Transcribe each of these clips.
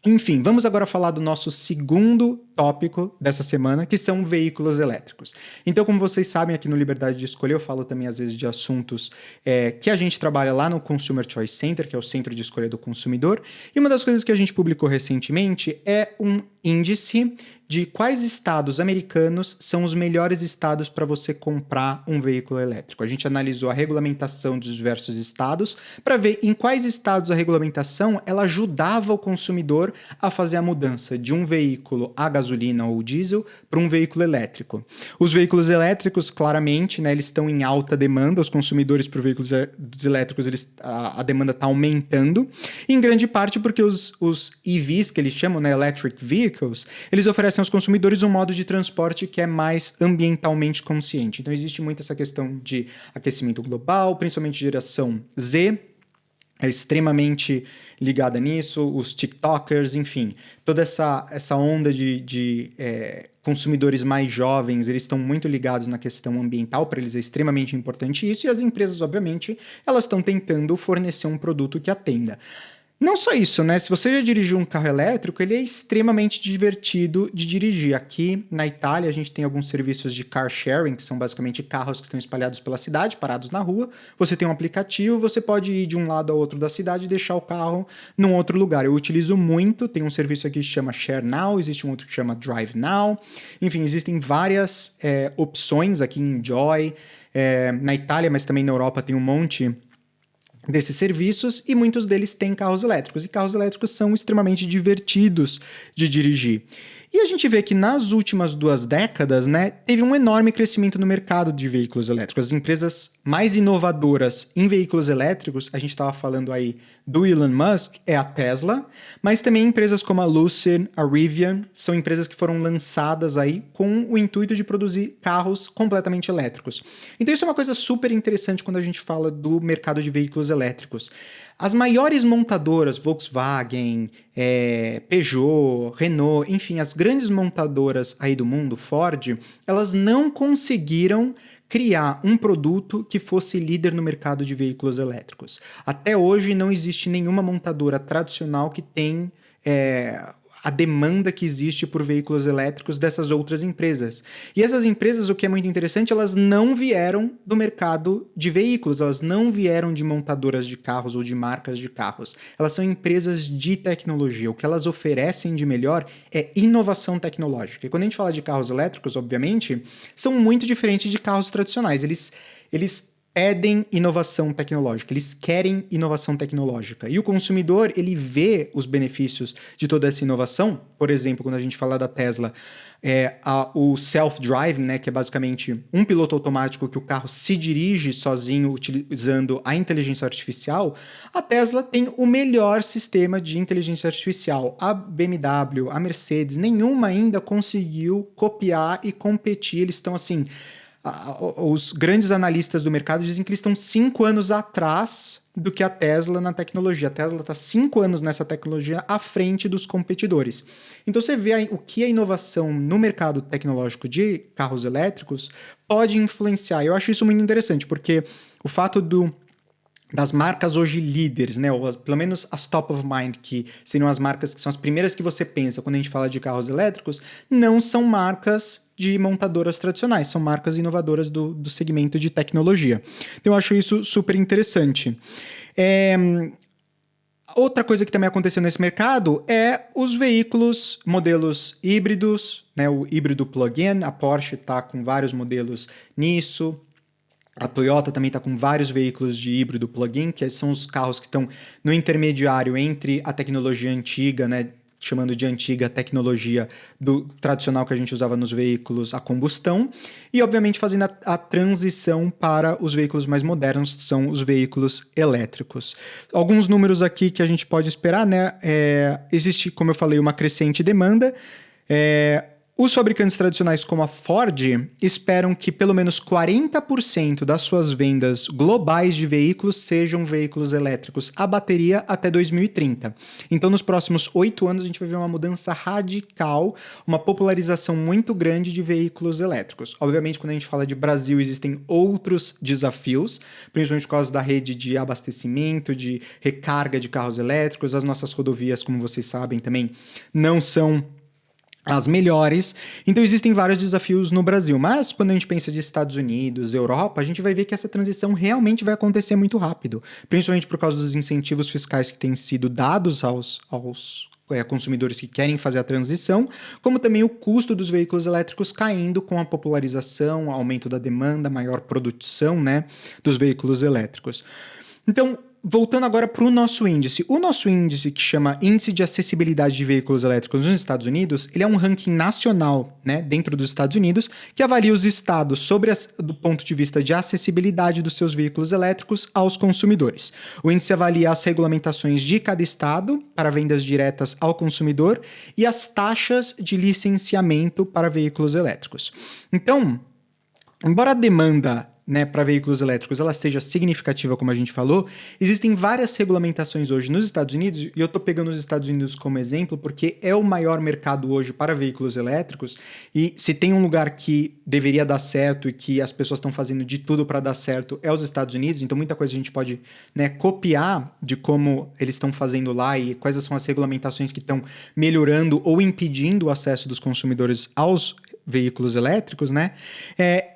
Enfim, vamos agora falar do nosso segundo tópico dessa semana, que são veículos elétricos. Então, como vocês sabem, aqui no Liberdade de Escolha eu falo também às vezes de assuntos que a gente trabalha lá no Consumer Choice Center, que é o Centro de Escolha do Consumidor, e uma das coisas que a gente publicou recentemente é um índice de quais estados americanos são os melhores estados para você comprar um veículo elétrico. A gente analisou a regulamentação dos diversos estados para ver em quais estados a regulamentação ela ajudava o consumidor a fazer a mudança de um veículo a gasolina ou diesel para um veículo elétrico. Os veículos elétricos, claramente, né, eles estão em alta demanda, os consumidores por veículos elétricos, a demanda está aumentando, em grande parte porque os EVs, que eles chamam, né, Electric Vehicles, eles oferecem aos consumidores um modo de transporte que é mais ambientalmente consciente. Então existe muito essa questão de aquecimento global, principalmente geração Z, é extremamente ligada nisso, os TikTokers, enfim, toda essa onda de consumidores mais jovens, eles estão muito ligados na questão ambiental, para eles é extremamente importante isso, e as empresas, obviamente, elas estão tentando fornecer um produto que atenda. Não só isso, né? Se você já dirigiu um carro elétrico, ele é extremamente divertido de dirigir. Aqui na Itália, a gente tem alguns serviços de car sharing, que são basicamente carros que estão espalhados pela cidade, parados na rua. Você tem um aplicativo, você pode ir de um lado ao outro da cidade e deixar o carro num outro lugar. Eu utilizo muito, tem um serviço aqui que chama Share Now, existe um outro que chama Drive Now. Enfim, existem várias opções aqui em Enjoy, na Itália, mas também na Europa tem um monte desses serviços, e muitos deles têm carros elétricos, e carros elétricos são extremamente divertidos de dirigir. E a gente vê que nas últimas 2 décadas, né, teve um enorme crescimento no mercado de veículos elétricos. As empresas mais inovadoras em veículos elétricos, a gente estava falando aí do Elon Musk, é a Tesla, mas também empresas como a Lucid, a Rivian, são empresas que foram lançadas aí com o intuito de produzir carros completamente elétricos. Então isso é uma coisa super interessante quando a gente fala do mercado de veículos elétricos. As maiores montadoras, Volkswagen, Peugeot, Renault, enfim, as grandes montadoras aí do mundo, Ford, elas não conseguiram criar um produto que fosse líder no mercado de veículos elétricos. Até hoje não existe nenhuma montadora tradicional que tem a demanda que existe por veículos elétricos dessas outras empresas. E essas empresas, o que é muito interessante, elas não vieram do mercado de veículos, elas não vieram de montadoras de carros ou de marcas de carros. Elas são empresas de tecnologia. O que elas oferecem de melhor é inovação tecnológica. E quando a gente fala de carros elétricos, obviamente, são muito diferentes de carros tradicionais. Eles pedem inovação tecnológica, eles querem inovação tecnológica. E o consumidor, ele vê os benefícios de toda essa inovação. Por exemplo, quando a gente fala da Tesla, o self-driving, né, que é basicamente um piloto automático que o carro se dirige sozinho utilizando a inteligência artificial, a Tesla tem o melhor sistema de inteligência artificial. A BMW, a Mercedes, nenhuma ainda conseguiu copiar e competir. Eles estão assim... Os grandes analistas do mercado dizem que eles estão 5 anos atrás do que a Tesla na tecnologia. A Tesla está 5 anos nessa tecnologia à frente dos competidores. Então você vê o que a inovação no mercado tecnológico de carros elétricos pode influenciar. Eu acho isso muito interessante, porque o fato das marcas hoje líderes, né, ou pelo menos as top of mind, que seriam as marcas que são as primeiras que você pensa quando a gente fala de carros elétricos, não são marcas de montadoras tradicionais, são marcas inovadoras do segmento de tecnologia. Então eu acho isso super interessante. Outra coisa que também aconteceu nesse mercado é os veículos, modelos híbridos, né, o híbrido plug-in, a Porsche está com vários modelos nisso. A Toyota também está com vários veículos de híbrido plug-in, que são os carros que estão no intermediário entre a tecnologia antiga, né, chamando de antiga tecnologia do tradicional que a gente usava nos veículos a combustão, e obviamente fazendo a transição para os veículos mais modernos, que são os veículos elétricos. Alguns números aqui que a gente pode esperar, né? Existe, como eu falei, uma crescente demanda. Os fabricantes tradicionais como a Ford esperam que pelo menos 40% das suas vendas globais de veículos sejam veículos elétricos a bateria até 2030. Então, nos próximos 8 anos, a gente vai ver uma mudança radical, uma popularização muito grande de veículos elétricos. Obviamente, quando a gente fala de Brasil, existem outros desafios, principalmente por causa da rede de abastecimento, de recarga de carros elétricos. As nossas rodovias, como vocês sabem também, não são as melhores. Então existem vários desafios no Brasil, mas quando a gente pensa de Estados Unidos, Europa, a gente vai ver que essa transição realmente vai acontecer muito rápido, principalmente por causa dos incentivos fiscais que têm sido dados aos consumidores que querem fazer a transição, como também o custo dos veículos elétricos caindo com a popularização, aumento da demanda, maior produção, né, dos veículos elétricos. Então, voltando agora para o nosso índice. O nosso índice, que chama Índice de Acessibilidade de Veículos Elétricos nos Estados Unidos, ele é um ranking nacional, né, dentro dos Estados Unidos, que avalia os estados do ponto de vista de acessibilidade dos seus veículos elétricos aos consumidores. O índice avalia as regulamentações de cada estado para vendas diretas ao consumidor e as taxas de licenciamento para veículos elétricos. Então, embora a demanda, né, para veículos elétricos ela seja significativa, como a gente falou, existem várias regulamentações hoje nos Estados Unidos, e eu estou pegando os Estados Unidos como exemplo porque é o maior mercado hoje para veículos elétricos, e se tem um lugar que deveria dar certo e que as pessoas estão fazendo de tudo para dar certo, é os Estados Unidos. Então muita coisa a gente pode, né, copiar de como eles estão fazendo lá e quais são as regulamentações que estão melhorando ou impedindo o acesso dos consumidores aos veículos elétricos, né?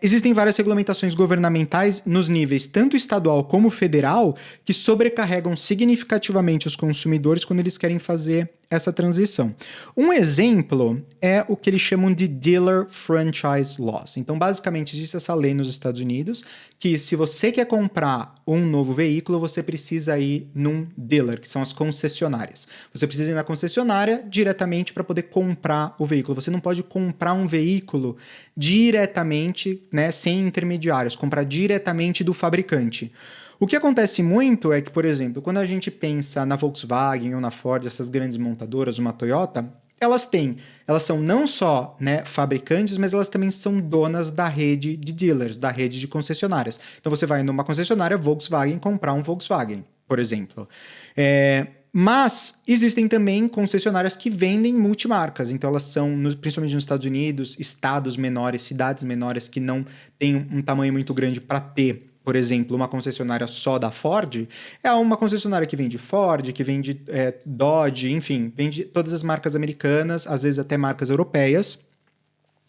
Existem várias regulamentações governamentais nos níveis tanto estadual como federal que sobrecarregam significativamente os consumidores quando eles querem fazer essa transição. Um exemplo é o que eles chamam de Dealer Franchise Laws. Então, basicamente, existe essa lei nos Estados Unidos que se você quer comprar um novo veículo, você precisa ir num dealer, que são as concessionárias. Você precisa ir na concessionária diretamente para poder comprar o veículo. Você não pode comprar um veículo diretamente, né, sem intermediários, comprar diretamente do fabricante. O que acontece muito é que, por exemplo, quando a gente pensa na Volkswagen ou na Ford, essas grandes montadoras, uma Toyota, elas são não só, né, fabricantes, mas elas também são donas da rede de dealers, da rede de concessionárias. Então você vai numa concessionária Volkswagen comprar um Volkswagen, por exemplo. Mas existem também concessionárias que vendem multimarcas, então elas são, principalmente nos Estados Unidos, estados menores, cidades menores que não têm um tamanho muito grande para ter, por exemplo, uma concessionária só da Ford, é uma concessionária que vende Ford, que vende Dodge, enfim, vende todas as marcas americanas, às vezes até marcas europeias.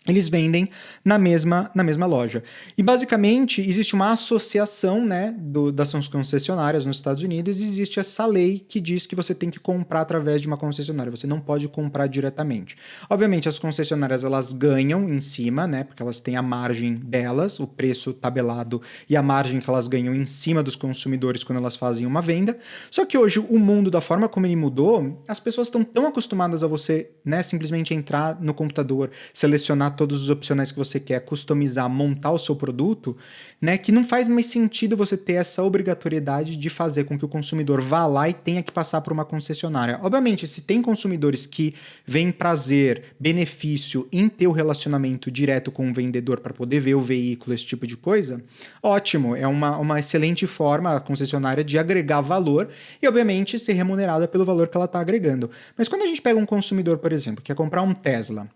Eles vendem na mesma loja. E, basicamente, existe uma associação, né, das concessionárias nos Estados Unidos, e existe essa lei que diz que você tem que comprar através de uma concessionária, você não pode comprar diretamente. Obviamente, as concessionárias, elas ganham em cima, né, porque elas têm a margem delas, o preço tabelado e a margem que elas ganham em cima dos consumidores quando elas fazem uma venda. Só que hoje, o mundo, da forma como ele mudou, as pessoas estão tão acostumadas a você, né, simplesmente entrar no computador, selecionar todos os opcionais que você quer, customizar, montar o seu produto, né, que não faz mais sentido você ter essa obrigatoriedade de fazer com que o consumidor vá lá e tenha que passar por uma concessionária. Obviamente, se tem consumidores que veem prazer, benefício em ter o relacionamento direto com o vendedor para poder ver o veículo, esse tipo de coisa, ótimo, é uma excelente forma a concessionária de agregar valor e, obviamente, ser remunerada pelo valor que ela está agregando. Mas quando a gente pega um consumidor, por exemplo, que quer comprar um Tesla,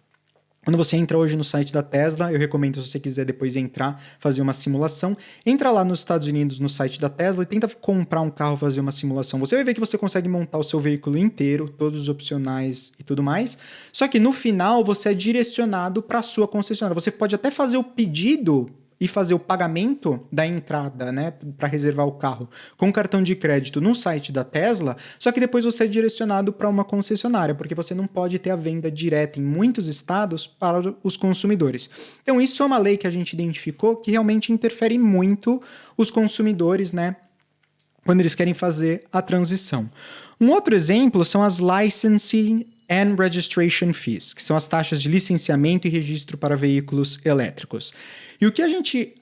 quando você entra hoje no site da Tesla, eu recomendo, se você quiser depois entrar, fazer uma simulação, entra lá nos Estados Unidos no site da Tesla e tenta comprar um carro, fazer uma simulação. Você vai ver que você consegue montar o seu veículo inteiro, todos os opcionais e tudo mais, só que no final você é direcionado para a sua concessionária. Você pode até fazer o pedido e fazer o pagamento da entrada, né, para reservar o carro com cartão de crédito no site da Tesla, só que depois você é direcionado para uma concessionária, porque você não pode ter a venda direta em muitos estados para os consumidores. Então isso é uma lei que a gente identificou que realmente interfere muito os consumidores, né, quando eles querem fazer a transição. Um outro exemplo são as licensing and registration fees, que são as taxas de licenciamento e registro para veículos elétricos. E o que a gente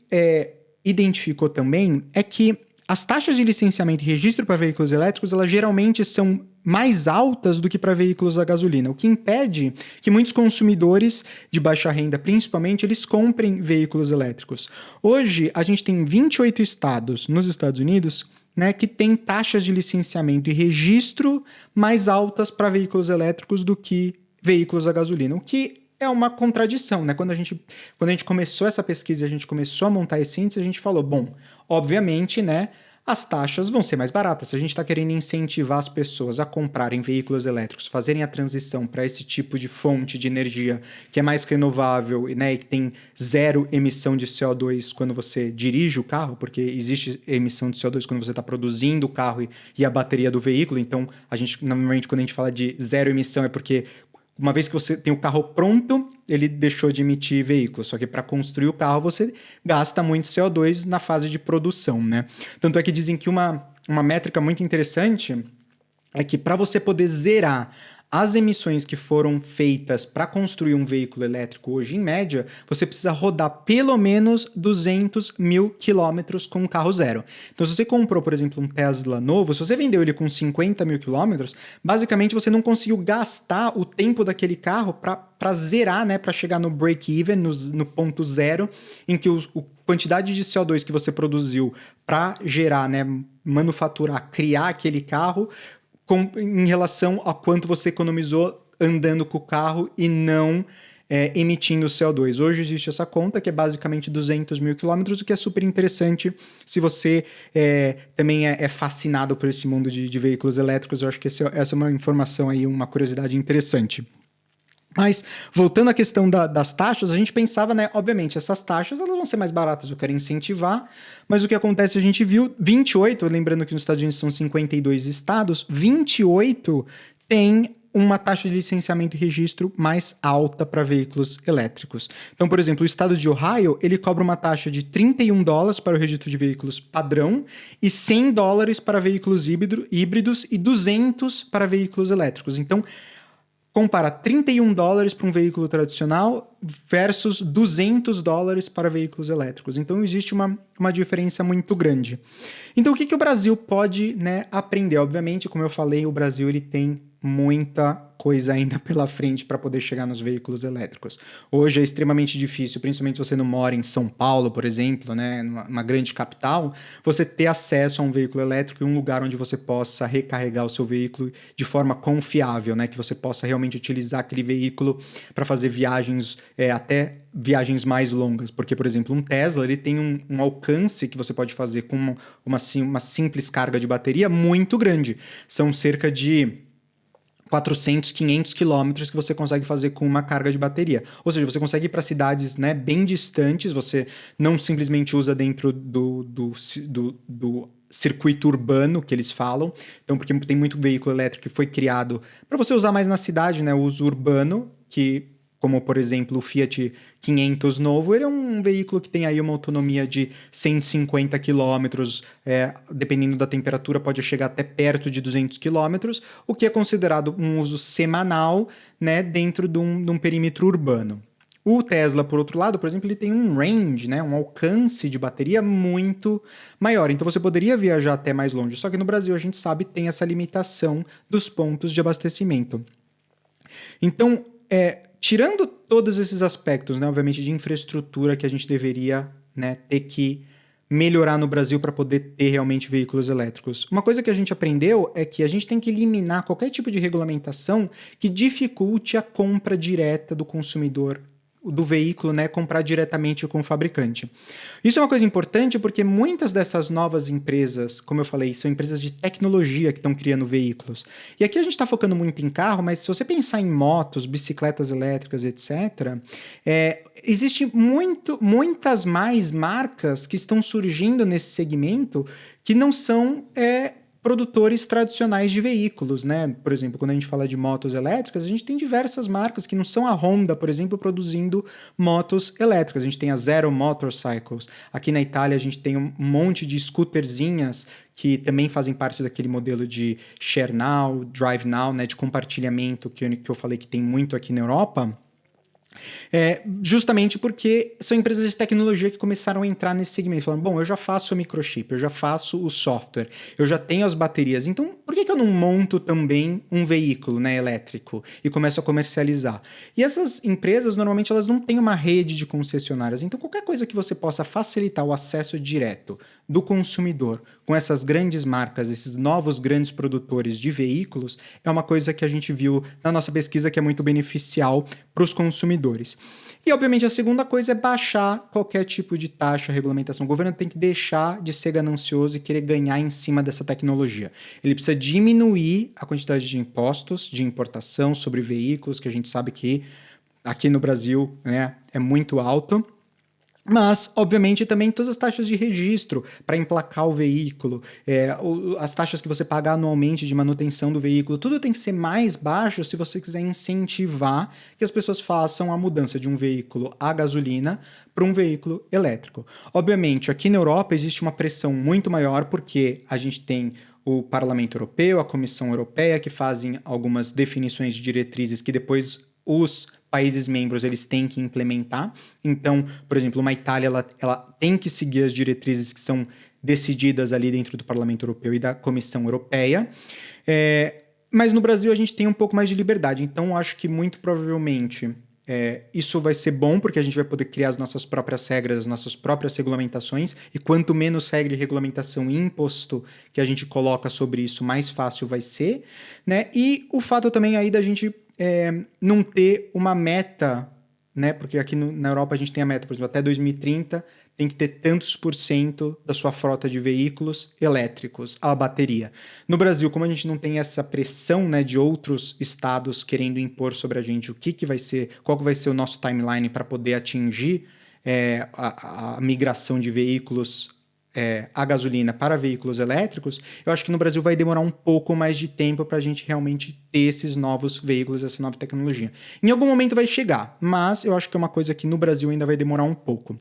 identificou também é que as taxas de licenciamento e registro para veículos elétricos, elas geralmente são mais altas do que para veículos a gasolina, o que impede que muitos consumidores de baixa renda, principalmente, eles comprem veículos elétricos. Hoje, a gente tem 28 estados nos Estados Unidos, né, que tem taxas de licenciamento e registro mais altas para veículos elétricos do que veículos a gasolina, o que é uma contradição, né? Quando a gente começou essa pesquisa, a gente começou a montar esse índice, a gente falou, bom, obviamente, né, as taxas vão ser mais baratas. Se a gente está querendo incentivar as pessoas a comprarem veículos elétricos, fazerem a transição para esse tipo de fonte de energia que é mais renovável, né, e que tem zero emissão de CO2 quando você dirige o carro, porque existe emissão de CO2 quando você está produzindo o carro e a bateria do veículo. Então, a gente, normalmente, quando a gente fala de zero emissão, é porque uma vez que você tem o carro pronto, ele deixou de emitir veículos. Só que para construir o carro, você gasta muito CO2 na fase de produção, né? Tanto é que dizem que uma métrica muito interessante é que para você poder zerar as emissões que foram feitas para construir um veículo elétrico hoje, em média, você precisa rodar pelo menos 200 mil quilômetros com um carro zero. Então, se você comprou, por exemplo, um Tesla novo, se você vendeu ele com 50 mil quilômetros, basicamente você não conseguiu gastar o tempo daquele carro para zerar, né, para chegar no break-even, no ponto zero, em que a quantidade de CO2 que você produziu para gerar, né, manufaturar, criar aquele carro, em relação a quanto você economizou andando com o carro e não emitindo CO2. Hoje existe essa conta que é basicamente 200 mil quilômetros, o que é super interessante se você também é fascinado por esse mundo de veículos elétricos. Eu acho que essa é uma informação aí, uma curiosidade interessante. Mas, voltando à questão das taxas, a gente pensava, né, obviamente, essas taxas elas vão ser mais baratas, eu quero incentivar, mas o que acontece, a gente viu, 28, lembrando que nos Estados Unidos são 52 estados, 28 tem uma taxa de licenciamento e registro mais alta para veículos elétricos. Então, por exemplo, o estado de Ohio, ele cobra uma taxa de $31 para o registro de veículos padrão e $100 para veículos híbridos e 200 para veículos elétricos. Então, compara $31 para um veículo tradicional versus $200 para veículos elétricos. Então, existe uma diferença muito grande. Então, o que o Brasil pode, né, aprender? Obviamente, como eu falei, o Brasil ele tem muita coisa ainda pela frente para poder chegar nos veículos elétricos. Hoje é extremamente difícil, principalmente se você não mora em São Paulo, por exemplo, né, numa grande capital, você ter acesso a um veículo elétrico e um lugar onde você possa recarregar o seu veículo de forma confiável, né, que você possa realmente utilizar aquele veículo para fazer viagens, até viagens mais longas. Porque, por exemplo, um Tesla ele tem um alcance que você pode fazer com uma simples carga de bateria muito grande. São cerca de 400, 500 quilômetros que você consegue fazer com uma carga de bateria. Ou seja, você consegue ir para cidades, né, bem distantes, você não simplesmente usa dentro do circuito urbano que eles falam. Então, porque tem muito veículo elétrico que foi criado para você usar mais na cidade, né, o uso urbano, que como, por exemplo, o Fiat 500 novo, ele é um veículo que tem aí uma autonomia de 150 quilômetros, dependendo da temperatura, pode chegar até perto de 200 quilômetros, o que é considerado um uso semanal, né, dentro de um perímetro urbano. O Tesla, por outro lado, por exemplo, ele tem um range, né, um alcance de bateria muito maior, então você poderia viajar até mais longe, só que no Brasil a gente sabe tem essa limitação dos pontos de abastecimento. Então, tirando todos esses aspectos, né, obviamente, de infraestrutura que a gente deveria, né, ter que melhorar no Brasil para poder ter realmente veículos elétricos. Uma coisa que a gente aprendeu é que a gente tem que eliminar qualquer tipo de regulamentação que dificulte a compra direta do consumidor do veículo, né, comprar diretamente com o fabricante. Isso é uma coisa importante porque muitas dessas novas empresas, como eu falei, são empresas de tecnologia que estão criando veículos. E aqui a gente está focando muito em carro, mas se você pensar em motos, bicicletas elétricas, etc., existe muitas mais marcas que estão surgindo nesse segmento que não são produtores tradicionais de veículos, né? Por exemplo, quando a gente fala de motos elétricas, a gente tem diversas marcas que não são a Honda, por exemplo, produzindo motos elétricas. A gente tem a Zero Motorcycles. Aqui na Itália a gente tem um monte de scooterzinhas que também fazem parte daquele modelo de Share Now, Drive Now, né? De compartilhamento que eu falei que tem muito aqui na Europa. Justamente porque são empresas de tecnologia que começaram a entrar nesse segmento, falando, bom, eu já faço o microchip, eu já faço o software, eu já tenho as baterias, então por que eu não monto também um veículo, né, elétrico e começo a comercializar? E essas empresas, normalmente, elas não têm uma rede de concessionárias, então qualquer coisa que você possa facilitar o acesso direto do consumidor com essas grandes marcas, esses novos grandes produtores de veículos, é uma coisa que a gente viu na nossa pesquisa que é muito beneficial para os consumidores. E, obviamente, a segunda coisa é baixar qualquer tipo de taxa, regulamentação. O governo tem que deixar de ser ganancioso e querer ganhar em cima dessa tecnologia. Ele precisa diminuir a quantidade de impostos de importação sobre veículos, que a gente sabe que aqui no Brasil, né, é muito alto. Mas, obviamente, também todas as taxas de registro para emplacar o veículo, as taxas que você paga anualmente de manutenção do veículo, tudo tem que ser mais baixo se você quiser incentivar que as pessoas façam a mudança de um veículo a gasolina para um veículo elétrico. Obviamente, aqui na Europa existe uma pressão muito maior porque a gente tem o Parlamento Europeu, a Comissão Europeia, que fazem algumas definições de diretrizes que depois os países membros eles têm que implementar. Então, por exemplo, uma Itália ela tem que seguir as diretrizes que são decididas ali dentro do Parlamento Europeu e da Comissão Europeia. Mas no Brasil a gente tem um pouco mais de liberdade. Então, acho que muito provavelmente isso vai ser bom, porque a gente vai poder criar as nossas próprias regras, as nossas próprias regulamentações, e quanto menos regra e regulamentação e imposto que a gente coloca sobre isso, mais fácil vai ser, né? E o fato também aí da gente não ter uma meta, né? Porque aqui na Europa a gente tem a meta, por exemplo, até 2030 tem que ter tantos por cento da sua frota de veículos elétricos à bateria. No Brasil, como a gente não tem essa pressão, né, de outros estados querendo impor sobre a gente qual que vai ser o nosso timeline para poder atingir a migração de veículos a gasolina para veículos elétricos, eu acho que no Brasil vai demorar um pouco mais de tempo para a gente realmente ter esses novos veículos, essa nova tecnologia. Em algum momento vai chegar, mas eu acho que é uma coisa que no Brasil ainda vai demorar um pouco.